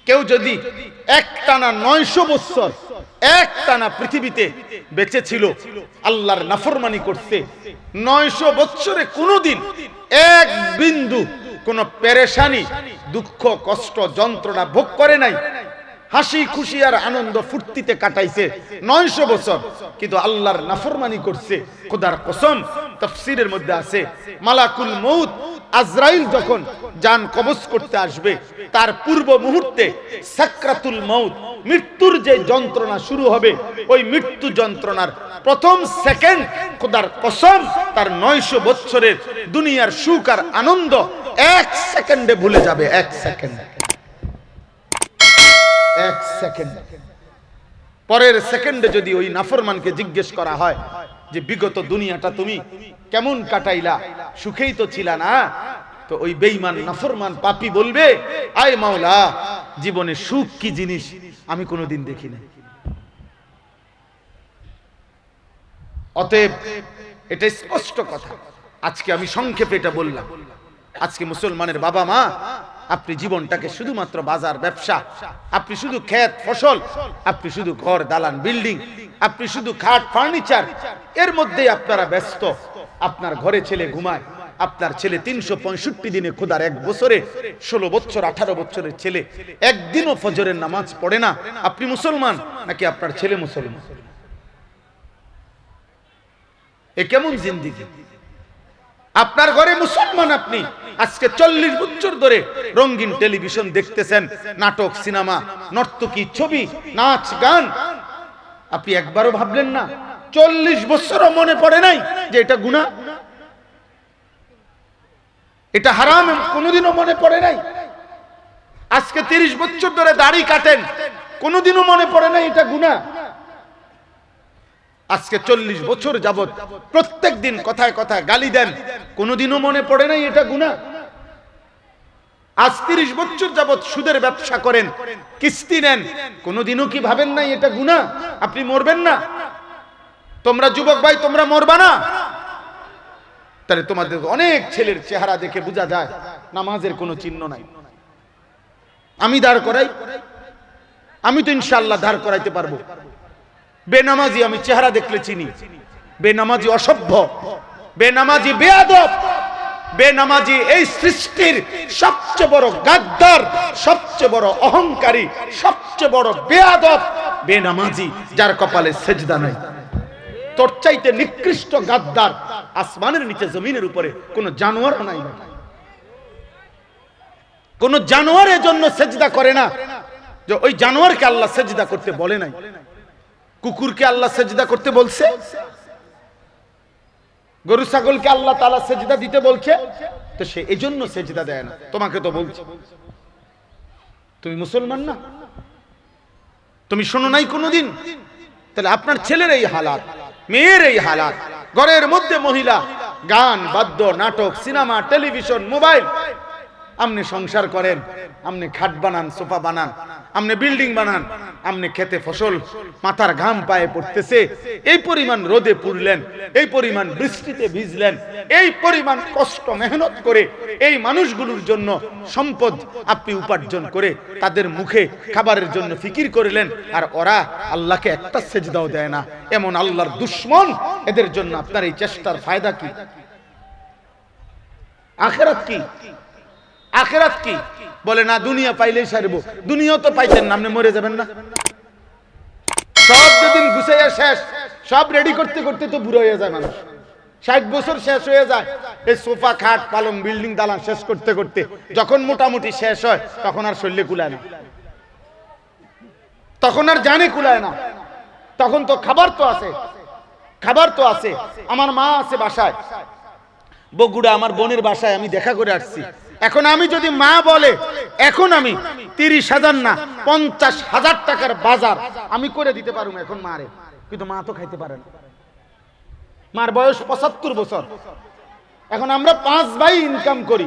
কেউ যদি একটানা 900 বছর একটানা পৃথিবীতে বেঁচে ছিল, আল্লাহর নাফরমানি করছে, 900 বছরে কোনোদিন এক বিন্দু কোনো পেরেশানি, দুঃখ, কষ্ট, যন্ত্রণা ভোগ করে নাই, হাসি খুশি আর আনন্দ ফুর্তিতে কাটাইছে 900 বছর, কিন্তু আল্লাহর নাফরমানি করছে। খোদার কসম, তাফসীরের মধ্যে আছে, মালাকুল মউত আজরাইল যখন জান কবজ করতে আসবে, তার পূর্ব মুহূর্তে সাকরাতুল মউত, মৃত্যুর যে যন্ত্রণা শুরু হবে, ওই মৃত্যু যন্ত্রণার প্রথম সেকেন্ড খোদার কসম তার 900 বছরের দুনিয়ার সুখ আর আনন্দ 1 সেকেন্ডে ভুলে যাবে। 1 সেকেন্ড, 1 সেকেন্ড। পরের সেকেন্ডে যদি ওই নাফরমানকে জিজ্ঞেস করা হয় যে বিগত দুনিয়াটা তুমি কেমন কাটাইলা, সুখেই তো ছিলা না, তো ওই বেঈমান নাফরমান পাপী বলবে, আয় মাওলা, জীবনে সুখ কি জিনিস আমি কোনোদিন দেখি না। অতএব এটা স্পষ্ট কথা। আজকে আমি সংক্ষেপে এটা বললাম। আজকে মুসলমানের বাবা মা, আপনি জীবনটাকে শুধুমাত্র বাজার ব্যবসা, আপনি শুধু ক্ষেত ফসল, আপনি শুধু ঘর দালান বিল্ডিং, আপনি শুধু খাট ফার্নিচার, এর মধ্যে আপনারা ব্যস্ত। আপনার ঘরে ছেলে ঘুমায়, আপনার ছেলে 365 দিনে খোদার 1 বছরে 16 বছর 18 বছরের ছেলে একদিনও ফজরের নামাজ পড়ে না। আপনি মুসলমান নাকি আপনার ছেলে মুসলমান? এ কেমন জিন্দেগি? আপনার ঘরে মুসলমান, আপনি আজকে 40 বছর ধরে রঙিন টেলিভিশন দেখতেছেন, নাটক, সিনেমা, নর্তকী, ছবি, নাচ, গান। আপনি একবারও ভাবলেন না, 40 বছরও মনে পড়ে নাই যে এটা গুনাহ, এটা হারাম, কোনোদিনও মনে পড়ে নাই। আজকে 30 বছর ধরে দাড়ি কাটেন, কোনোদিনও মনে পড়ে নাই এটা গুনাহ। আজকে 40 বছর যাবত প্রত্যেক দিন কথায় কথায় গালি দেন, কোনোদিনও মনে পড়ে নাই এটা গুনাহ। আজ 30 বছর যাবত সুদের ব্যবসা করেন, কিস্তি নেন, কোনোদিনও কি ভাবেন নাই এটা গুনাহ? আপনি মরবেন না? তোমরা যুবক ভাই, তোমরা মরবা না? তাহলে তোমাদের অনেক ছেলের চেহারা দেখে বোঝা যায় নামাজের কোনো চিহ্ন নাই। আমি দাঁড় করাই, আমি তো ইনশাআল্লাহ দাঁড় করাইতে পারবো। বেনামাজি আমি চেহারা দেখলে চিনি। বেনামাজি অসভ্য, বেনামাজি বেয়াদব, বেনামাজি এই সৃষ্টির সবচেয়ে বড় গাদ্দার, সবচেয়ে বড় অহংকারী, সবচেয়ে বড় বেয়াদব বেনামাজি, যার কপালে সেজদা নাই। তোর চাইতে নিকৃষ্ট গাদ্দার আসমানের নিচে জমিনের উপরে কোন জানোয়ার নাই। কোন জানোয়ারের জন্য সেজদা করে না যে ওই জানোয়ারকে আল্লাহ সেজদা করতে বলে নাই। কুকুরকে আল্লাহ সেজদা করতে বলছে, গরু ছাগলকে আল্লাহ তাআলা সেজদা দিতে বলছে, তো সে এজন্য সেজদা দেয় না। তোমাকে তো বলছে, তুমি মুসলমান না, তুমি শোনো নাই কোনোদিন? তাহলে আপনার ছেলের এই হালাত, মেয়ের এই হালাত, ঘরের মধ্যে মহিলা গান, বাদ্য, নাটক, সিনেমা, টেলিভিশন, মোবাইল, আপনি সংসার করেন, আপনি খাট বানান, সোফা বানান, আপনি বিল্ডিং বানান, আপনি খেতে ফসল, মাথার ঘাম পায়ে পড়তেছে, এই পরিমাণ রোদে পুড়লেন, এই পরিমাণ বৃষ্টিতে ভিজলেন, এই পরিমাণ কষ্ট মেহনত করে এই মানুষগুলোর জন্য সম্পদ আপনি উপার্জন করে তাদের মুখে খাবারের জন্য ফিকির করলেন, আর ওরা আল্লাহকে একটা সেজদাও দেয় না। এমন আল্লাহর দুশমন, এদের জন্য আপনার এই চেষ্টার ফায়দা কি? আখিরাত কি? আখিরাত কি? বলে না দুনিয়া পাইলেই সারব। দুনিয়াও তো পাইতেন না, আপনি মরে যাবেন না? সব যেদিন গুছাইয়া শেষ, সব রেডি করতে করতে তো বুড়ো হয়ে যায় মানুষ। 60 বছর শেষ হয়ে যায় এই সোফা, খাট, পালং, বিল্ডিং, দালান শেষ করতে করতে। যখন মোটামুটি শেষ হয় তখন আর শরীরে কুলায় না, তখন আর জানে কুলায় না। তখন তো খাবার তো আছে, খাবার তো আছে। আমার মা আছে বাসায়, বগুড়া, আমার বোনের বাসায় আমি দেখা করে আসছি। এখন আমি যদি মা বলে, এখন আমি 30,000 না 50,000 টাকার বাজার আমি করে দিতে পারবো এখন মারে, কিন্তু মা তো খাইতে পারে না। মার বয়স 75 বছর। এখন আমরা 5 ভাই ইনকাম করি,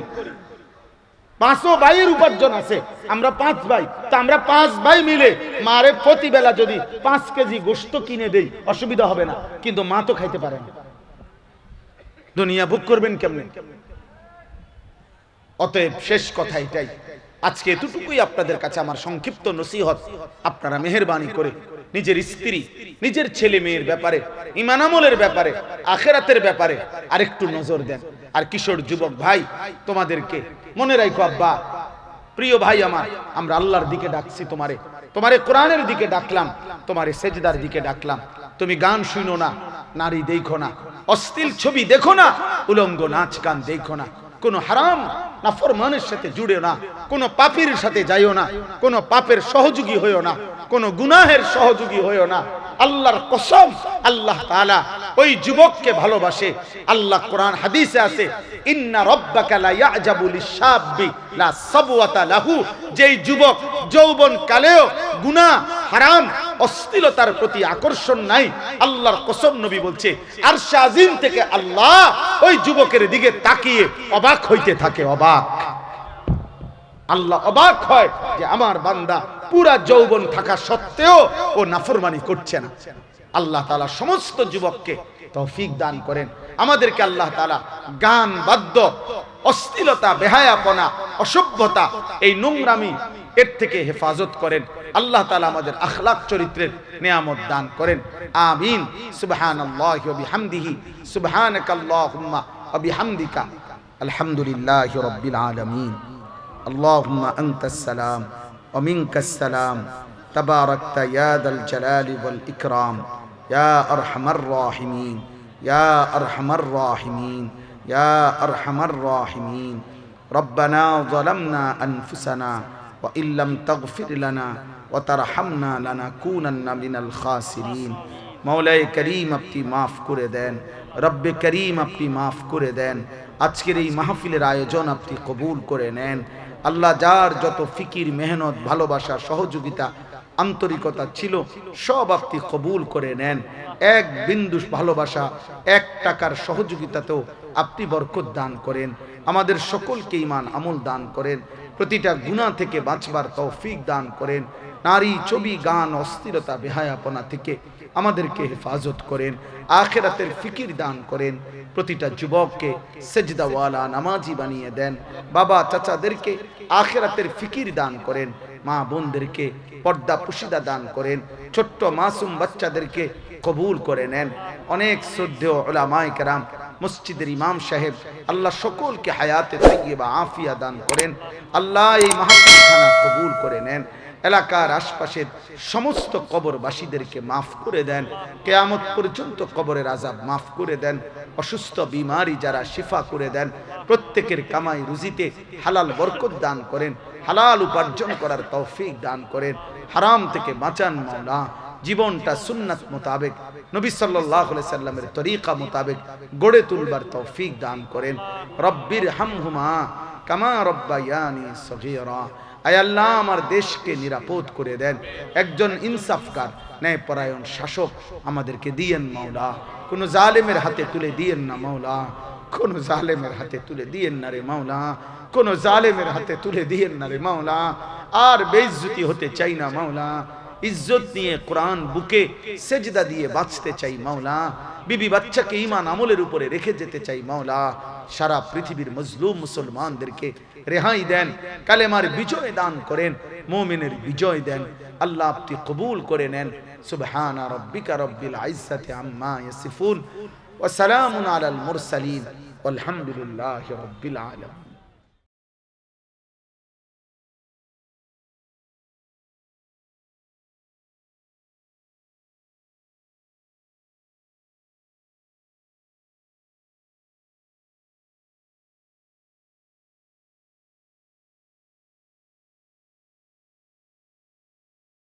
5 ভাইয়ের উপার্জন আছে, আমরা 5 ভাই, তা আমরা 5 ভাই মিলে মারে প্রতিবেলা যদি 5 কেজি গোশত কিনে দেই অসুবিধা হবে না, কিন্তু মা তো খাইতে পারে না। দুনিয়া ভোগ করবেন কেমনে? অতএব শেষ কথা এটাই, আজকে এতটুকুই আপনাদের কাছে আমার সংক্ষিপ্ত নসিহত। আপনারা মেহেরবানি করে নিজের স্ত্রী, নিজের ছেলে মেয়ের ব্যাপারে, ঈমান আমলের ব্যাপারে, আখিরাতের ব্যাপারে আরেকটু নজর দেন। আর কিশোর যুবক ভাই, তোমাদেরকে মনে রাখো, আব্বা প্রিয় ভাই আমার, আমরা আল্লাহর দিকে ডাকছি তোমারে, তোমারে কোরআনের দিকে ডাকলাম, তোমারে সেজদার দিকে ডাকলাম। তুমি গান শুনো না, নারী দেখো না, অশ্লীল ছবি দেখো না, উলঙ্গ নাচ গান দেখো না, কোন হারাম নাফরমানের সাথে জুড়ে না, কোন পাপীর সাথে যাইও না, কোন পাপের সহযোগী হইও না, কোন গুনাহের সহযোগী হইও না। আল্লাহর কসম, আল্লাহ তাআলা ওই যুবককে ভালোবাসে। আল্লাহ কোরআন হাদিসে আছে, ইন্না রাব্বাকা লা ইয়াজাবু লিশ-শাবি লা সাবওয়াতা লাহু, যেই যুবক যৌবন কালেও গুনাহ, হারাম, অশ্লীলতার প্রতি আকর্ষণ নাই, আল্লাহর কসম নবী বলছে আরশ আজিম থেকে আল্লাহ ওই যুবকের দিকে তাকিয়ে অবাক হইতে থাকে। অবাক, আল্লাহ অবাক হয় যে আমার বান্দা পুরা যৌবন থাকা সত্ত্বেও ও নাফরমানি করছে না। আল্লাহ তাআলা সমস্ত যুবককে তৌফিক দান করেন। আমাদেরকে আল্লাহ তাআলা গান, বাদ্য, অশ্লীলতা, বেহায়াপনা, অসভ্যতা, এই নোংরামি এর থেকে হেফাজত করেন। আল্লাহ তাআলা আমাদের আখলাক চরিত্রের নিয়ামত দান করেন। আমিন। সুবহানাল্লাহি ওয়া বিহামদিহি, সুবহানাকাল্লাহুম্মা ওয়া বিহামদিকা, আলহামদুলিল্লাহি রাব্বিল আলামিন। اللهم أنت السلام ومنك السلام تباركت يا ذا الجلال والإكرام يا أرحم الراحمين يا أرحم الراحمين يا أرحم الراحمين ربنا ظلمنا أنفسنا وإن لم تغفر لنا وترحمنا لنكونن من الخاسرين مولاي كريم আপনি মাফ করে দেন, রব্বে করিম আপনি মাফ করে দেন। আজকের এই মাহফিলের আয়োজন আপনি কবুল করে নেন। আল্লাহ, যার যত ফিকির, মেহনত, ভালোবাসা, সহযোগিতা, আন্তরিকতা ছিল সব আপনি কবুল করে নেন। এক বিন্দু ভালোবাসা, এক টাকার সহযোগিতাতেও আপনি বরকত দান করেন। আমাদের সকলকে ঈমান আমল দান করেন। প্রতিটা গুনাহ থেকে বাঁচবার তৌফিক দান করেন। নারী, ছবি, গান, অস্থিরতা, বেহায়াপনা থেকে আমাদেরকে হেফাজত করেন। আখিরাতের ফিকির দান করেন। প্রতিটা যুবককে সেজদাওয়ালা, নামাজি বানিয়ে দেন। বাবা চাচাদেরকে আখিরাতের ফিকির দান করেন। মা বোনদেরকে পর্দা পুশিদা দান করেন। ছোট্ট মাসুম বাচ্চাদেরকে কবুল করে নেন। অনেক শ্রদ্ধেয় উলামায়ে কেরাম, মসজিদের ইমাম সাহেব, আল্লাহ সকলকে হায়াতে তাইয়্যিবা, আফিয়া দান করেন। আল্লাহ এই মাহফিলখানা কবুল করে নেন। এলাকার আশপাশের সমস্ত কবরবাসীদেরকে মাফ করে দেন। কিয়ামত পর্যন্ত কবরের আযাব মাফ করে দেন। অসুস্থ বিমারি যারা শিফা করে দেন। প্রত্যেকের কামাই রুজিতে হালাল বরকত দান করেন। হালাল উপার্জন করার তৌফিক দান করেন। হারাম থেকে বাঁচান মাওলা। জীবনটা সুন্নাত মোতাবেক, নবী সাল্লাল্লাহু আলাইহি সাল্লামের তরিকা মোতাবেক গড়ে তুলবার তৌফিক দান করেন। রব্বির হামহুমা কামা রব্বায়ানি সগীরা। আয় আল্লাহ, আমার দেশকে নিরাপদ করে দেন। একজন ইনসাফকার, ন্যায়পরায়ণ শাসক আমাদেরকে দিয়েন মাওলা। কোন জালেমের হাতে তুলে দিয়েন না মাওলা। কোন জালেমের হাতে তুলে দিয়েন না রে মাওলা। কোন জালেমের হাতে তুলে দিয়েন না রে মাওলা। আর বেইজ্জতি হতে চাই না মাওলা। ইজ্জত নিয়ে কোরআন বুকে সেজদা দিয়ে বাঁচতে চাই মাওলা। বিবি বাচ্চাকে ঈমান আমলের উপরে রেখে যেতে চাই মাওলা। সারা পৃথিবীর মজলুম মুসলমানদেরকে রেহাই দেন। কালেমার বিজয় দান করেন। মুমিনের বিজয় দেন। আল্লাহ আপনি কবুল করে নেন। সুবহানা রাব্বিকা রাব্বিল ইজ্জাতি আম্মা ইয়াসিফুন ওয়া সালামুন আলাল মুরসালিন ওয়ালহামদুলিল্লাহি রাব্বিল আলামিন।